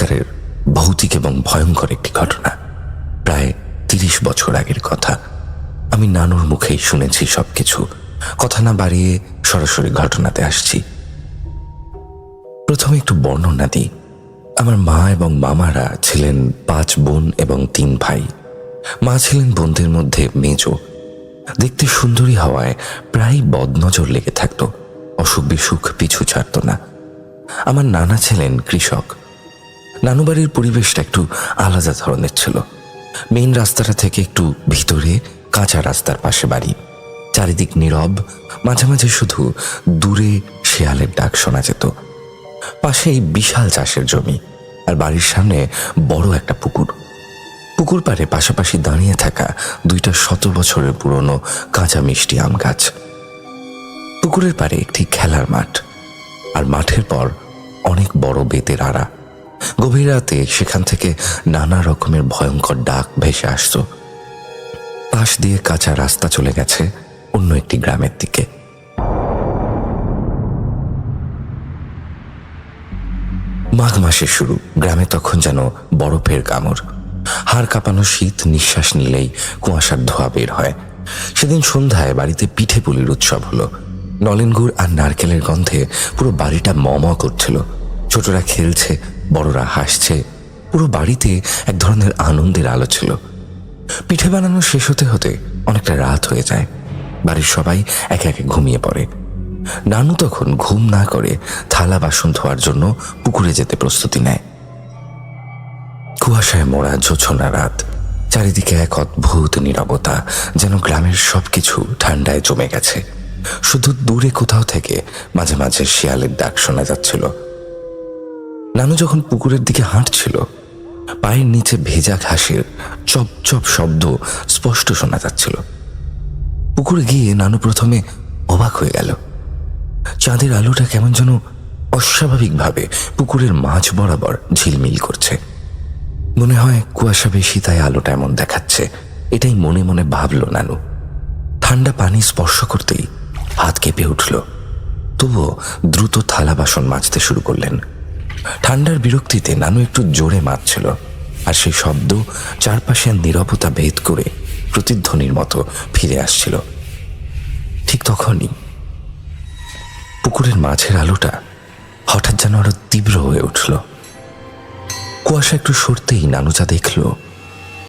সত্যিকারের ভৌতিক এবং ভয়ঙ্কর একটি ঘটনা। প্রায় 30 বছর আগের কথা। আমি নানুর মুখেই শুনেছি সবকিছু। কথা না বাড়িয়ে সরাসরি ঘটনাতে আসছি। প্রথমে একটু বর্ণনা দিই। আমার মা এবং মামারা ছিলেন 5 বোন এবং 3 ভাই। মা ছিলেন বোনদের মধ্যে মেজ। দেখতে সুন্দরী হওয়ায় প্রায় বদনজর লেগে থাকত। অসুখ বিসুখ পিছু ছাড়ত না। আমার নানা ছিলেন কৃষক। নানুবাড়ির পরিবেশটা একটু আলাদা ধরনের ছিল। মেইন রাস্তাটা থেকে একটু ভিতরে কাঁচা রাস্তার পাশে বাড়ি। চারিদিক নীরব, মাঝে মাঝে শুধু দূরে শেয়ালের ডাক শোনা যেত। পাশেই বিশাল চাষের জমি, আর বাড়ির সামনে বড় একটা পুকুর। পুকুর পাড়ে পাশাপাশি দাঁড়িয়ে থাকা 2টা 100 বছরের পুরনো কাঁচা মিষ্টি আম গাছ। পুকুরের পাড়ে একটি খেলার মাঠ, আর মাঠের পর অনেক বড় বেতের আড়া। গভীর রাতে সেখান থেকে নানা রকমের ভয়ঙ্কর ডাক ভেসে আসত। পাশ দিয়ে কাঁচা রাস্তা চলে গেছে অন্য একটি গ্রামের দিকে। মাঘ মাসের শুরু। গ্রামে তখন যেন বরফের কামড়। হাড় কাঁপানো শীত, নিঃশ্বাস নিলেই কুয়াশার ধোঁয়া বের হয়। সেদিন সন্ধ্যায় বাড়িতে পিঠে পুলির উৎসব হলো। নলেন গুড় আর নারকেলের গন্ধে পুরো বাড়িটা ম করছিল। ছোটরা খেলছে, বড়রা হাসছে। পুরো বাড়িতে এক ধরনের আনন্দের আলো ছিল। পিঠে বানানো শেষ হতে হতে অনেকটা রাত হয়ে যায়। বাড়ির সবাই একে একে ঘুমিয়ে পড়ে। নানু তখন ঘুম না করে থালা বাসন ধোয়ার জন্য পুকুরে যেতে প্রস্তুতি নেয়। কুয়াশায় মোড়া জোছনা রাত। চারিদিকে এক অদ্ভুত নীরবতা, যেন গ্রামের সবকিছু ঠান্ডায় জমে গেছে। শুধু দূরে কোথাও থেকে মাঝে মাঝে শিয়ালের ডাক শোনা যাচ্ছিল। নানু যখন পুকুরের দিকে হাঁটছিল, পায়ের নিচে ভেজা ঘাসের চপ চপ শব্দ স্পষ্ট শোনা যাচ্ছিল। পুকুরে গিয়ে নানু প্রথমে অবাক হয়ে গেল। চাঁদের আলোটা কেমন যেন অস্বাভাবিকভাবে পুকুরের মাঝ বরাবর ঝিলমিল করছে। মনে হয় কুয়াশা বেশি, তাই আলোটা এমন দেখাচ্ছে, এটাই মনে মনে ভাবল নানু। ঠান্ডা পানি স্পর্শ করতেই হাত কেঁপে উঠল। তবুও দ্রুত থালা বাসন মাজতে শুরু করলেন। ঠান্ডার বিরক্তিতে নানু একটু জোরে মাজছিল, আর সেই শব্দ চারপাশে নীরবতা ভেদ করে প্রতিধ্বনির মতো ফিরে আসছিল। ঠিক তখনই পুকুরের মাঝের আলোটা হঠাৎ যেন আরো তীব্র হয়ে উঠল। কুয়াশা একটু সরতেই নানু যা দেখল